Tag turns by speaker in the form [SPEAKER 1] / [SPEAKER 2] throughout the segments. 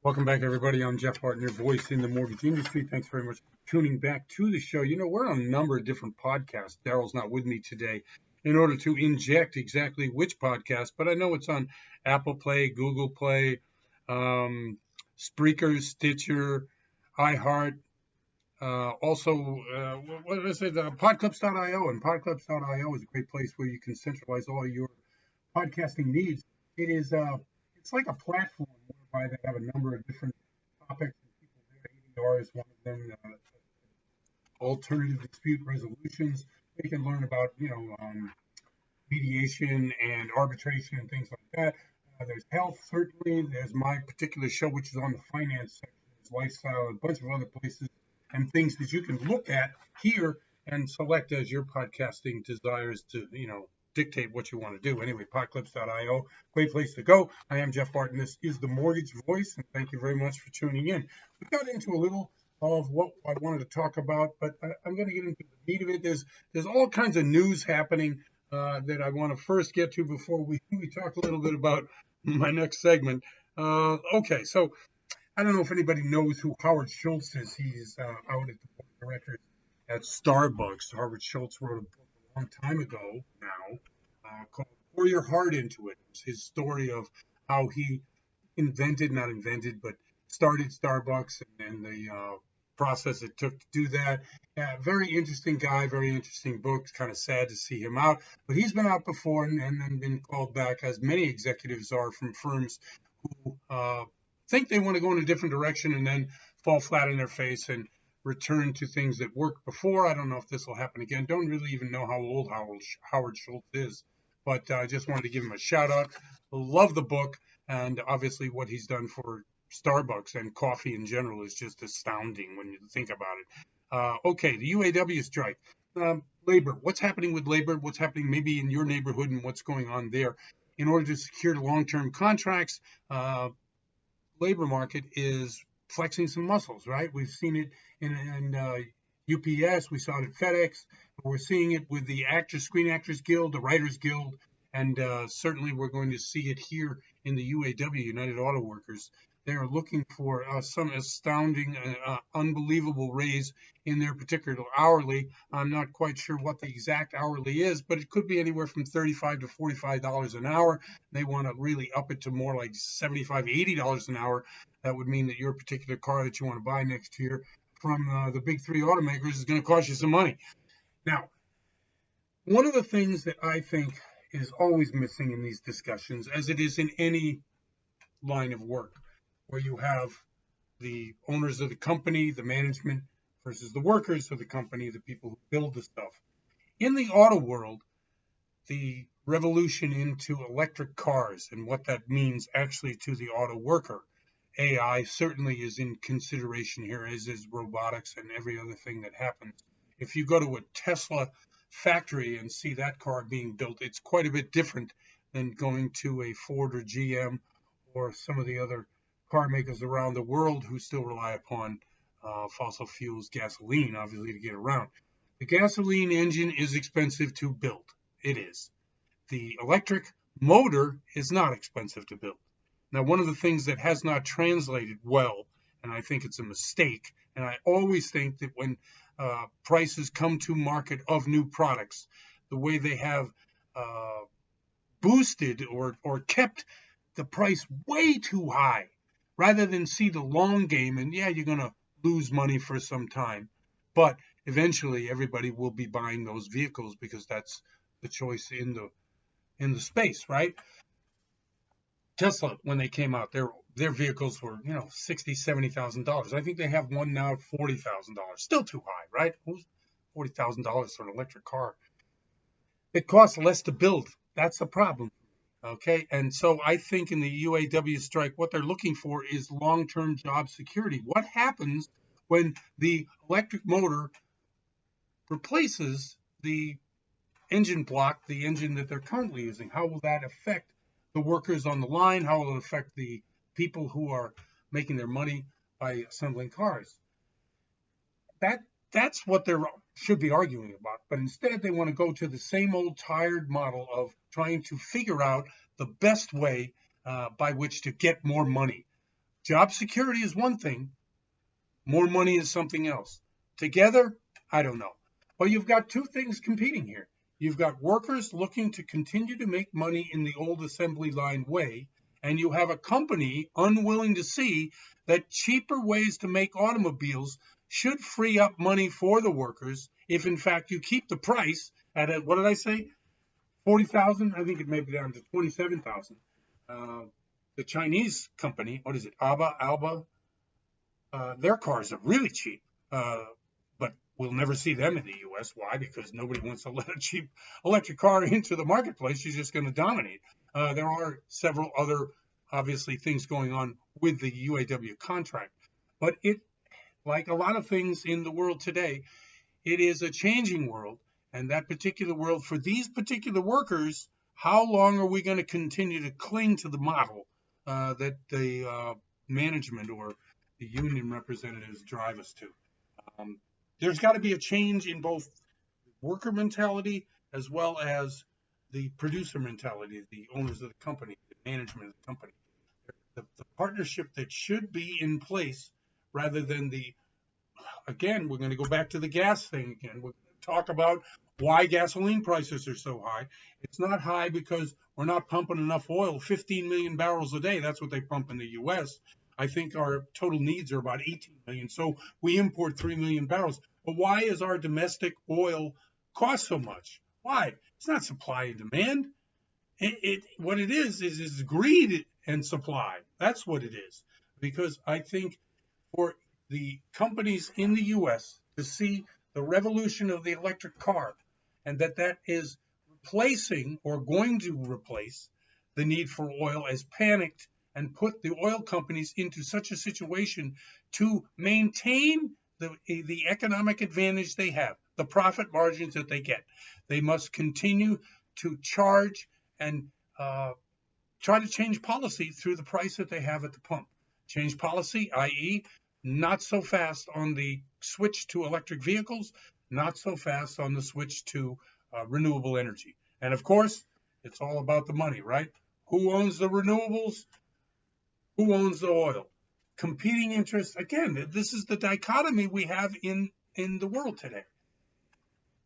[SPEAKER 1] Welcome back, everybody. I'm Jeff Barton, your voice in the mortgage industry. Thanks very much for tuning back to the show. You know, we're on a number of different podcasts. Daryl's not with me today in order to inject exactly which podcast, but I know it's on Apple Play, Google Play, Spreaker, Stitcher, iHeart. What is it? Podclips.io. And podclips.io is a great place where you can centralize all your podcasting needs. It's like a platform whereby they have a number of different topics and people there. ADR is one of them. Alternative dispute resolutions. We can learn about mediation and arbitration and things like that. There's health, certainly. There's my particular show, which is on the finance section. There's lifestyle, and a bunch of other places and things that you can look at here and select as your podcasting desires to, dictate what you want to do. Anyway, podclips.io, great place to go. I am Jeff Barton. This is the Mortgage Voice, and thank you very much for tuning in. We got into a little of what I wanted to talk about, but I'm going to get into the meat of it. There's all kinds of news happening that I want to first get to before we talk a little bit about my next segment. Okay, so I don't know if anybody knows who Howard Schultz is. He's out at the board of directors at Starbucks. Howard Schultz wrote a book a long time ago now called Pour Your Heart Into It. It's his story of how he started Starbucks and the process it took to do that. Very interesting guy, very interesting book. It's kind of sad to see him out, but he's been out before and then been called back, as many executives are, from firms who think they want to go in a different direction and then fall flat on their face and return to things that worked before. I don't know if this will happen again. Don't really even know how old Howard Schultz is, but I just wanted to give him a shout out. Love the book, and obviously what he's done for Starbucks and coffee in general is just astounding when you think about it. Okay, the UAW strike. Labor. What's happening with labor? What's happening maybe in your neighborhood and what's going on there? In order to secure long-term contracts, labor market is flexing some muscles, right? We've seen it in UPS, we saw it at FedEx, we're seeing it with the Screen Actors Guild, the Writers Guild, and certainly we're going to see it here in the UAW, United Auto Workers. They are looking for some astounding, unbelievable raise in their particular hourly. I'm not quite sure what the exact hourly is, but it could be anywhere from $35 to $45 an hour. They want to really up it to more like $75, $80 an hour. That would mean that your particular car that you want to buy next year from the big three automakers is going to cost you some money. Now, one of the things that I think is always missing in these discussions, as it is in any line of work, where you have the owners of the company, the management, versus the workers of the company, the people who build the stuff. In the auto world, the revolution into electric cars and what that means actually to the auto worker. AI certainly is in consideration here, as is robotics and every other thing that happens. If you go to a Tesla factory and see that car being built, it's quite a bit different than going to a Ford or GM or some of the other car makers around the world who still rely upon fossil fuels, gasoline, obviously, to get around. The gasoline engine is expensive to build. It is. The electric motor is not expensive to build. Now, one of the things that has not translated well, and I think it's a mistake, and I always think that when prices come to market of new products, the way they have boosted or kept the price way too high, rather than see the long game, and yeah, you're going to lose money for some time, but eventually everybody will be buying those vehicles because that's the choice in the space, right? Tesla, when they came out, their vehicles were, $60,000, $70,000. I think they have one now at $40,000. Still too high, right? $40,000 for an electric car. It costs less to build. That's the problem. Okay, and so I think in the UAW strike, what they're looking for is long-term job security. What happens when the electric motor replaces the engine block, the engine that they're currently using? How will that affect the workers on the line? How will it affect the people who are making their money by assembling cars? That's what they should be arguing about. But instead, they want to go to the same old tired model of trying to figure out the best way by which to get more money Job security is one thing, more money is something else. Together, I don't know. But you've got two things competing here. You've got workers looking to continue to make money in the old assembly line way, and you have a company unwilling to see that cheaper ways to make automobiles should free up money for the workers if, in fact, you keep the price at, what did I say, 40,000? I think it may be down to 27,000. The Chinese company, what is it, Alba, their cars are really cheap, but we'll never see them in the U.S. Why? Because nobody wants to let a cheap electric car into the marketplace. She's just going to dominate. There are several other, obviously, things going on with the UAW contract. But it, like a lot of things in the world today, it is a changing world. And that particular world, for these particular workers, how long are we going to continue to cling to the model that the management or the union representatives drive us to? There's got to be a change in both worker mentality as well as the producer mentality, the owners of the company, the management of the company. The partnership that should be in place rather than again, we're going to go back to the gas thing again. We're going to talk about why gasoline prices are so high. It's not high because we're not pumping enough oil, 15 million barrels a day. That's what they pump in the U.S. I think our total needs are about 18 million. So we import 3 million barrels. But why is our domestic oil cost so much? Why? It's not supply and demand. What it is greed and supply. That's what it is. Because I think for the companies in the U.S. to see the revolution of the electric car and that is replacing or going to replace the need for oil as panicked and put the oil companies into such a situation to maintain the economic advantage they have, the profit margins that they get. They must continue to charge and try to change policy through the price that they have at the pump. Change policy, i.e., not so fast on the switch to electric vehicles, not so fast on the switch to renewable energy. And of course, it's all about the money, right? Who owns the renewables? Who owns the oil? Competing interests. Again, this is the dichotomy we have in the world today.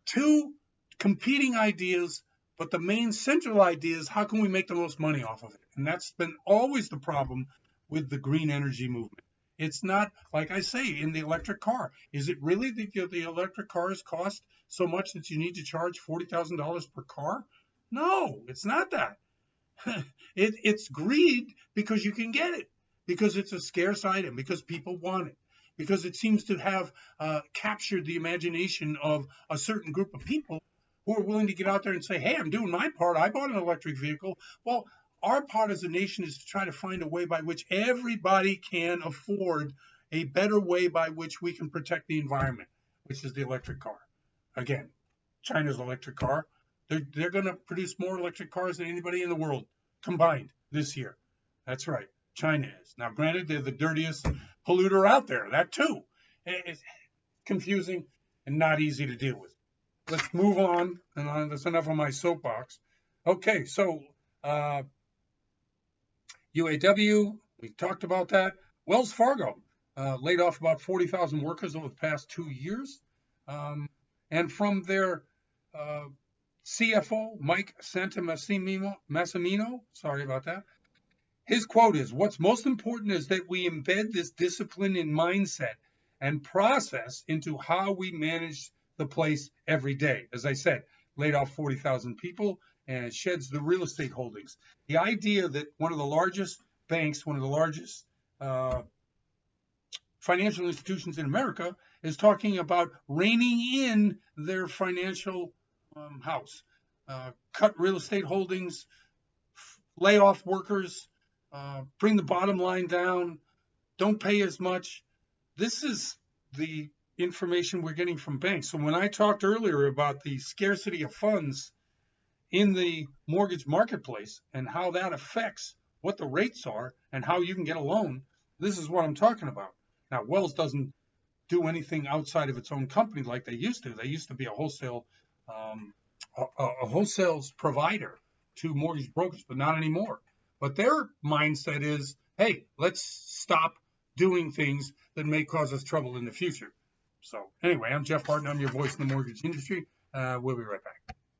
[SPEAKER 1] Two competing ideas, but the main central idea is how can we make the most money off of it? And that's been always the problem with the green energy movement. It's not, like I say, in the electric car. Is it really that the electric cars cost so much that you need to charge $40,000 per car? No, it's not that. It's greed because you can get it, because it's a scarce item, because people want it, because it seems to have captured the imagination of a certain group of people who are willing to get out there and say, hey, I'm doing my part. I bought an electric vehicle. Well, our part as a nation is to try to find a way by which everybody can afford a better way by which we can protect the environment, which is the electric car. Again, China's electric car. They're going to produce more electric cars than anybody in the world combined this year. That's right. China is. Now, granted, they're the dirtiest polluter out there. That too. It's confusing and not easy to deal with. Let's move on. And that's enough of my soapbox. Okay, so UAW, we talked about that. Wells Fargo laid off about 40,000 workers over the past 2 years. And from their CFO, Mike Santomassimino, sorry about that, his quote is, what's most important is that we embed this discipline and mindset and process into how we manage the place every day. As I said, laid off 40,000 people and sheds the real estate holdings. The idea that one of the largest banks, one of the largest financial institutions in America is talking about reining in their financial house, cut real estate holdings, lay off workers, bring the bottom line down, don't pay as much. This is the information we're getting from banks. So when I talked earlier about the scarcity of funds in the mortgage marketplace and how that affects what the rates are and how you can get a loan, this is what I'm talking about. Now, Wells doesn't do anything outside of its own company like they used to. They used to be a wholesale provider to mortgage brokers, but not anymore. But their mindset is hey, let's stop doing things that may cause us trouble in the future. So anyway, I'm Jeff Barton. I'm your voice in the mortgage industry. We'll be right back.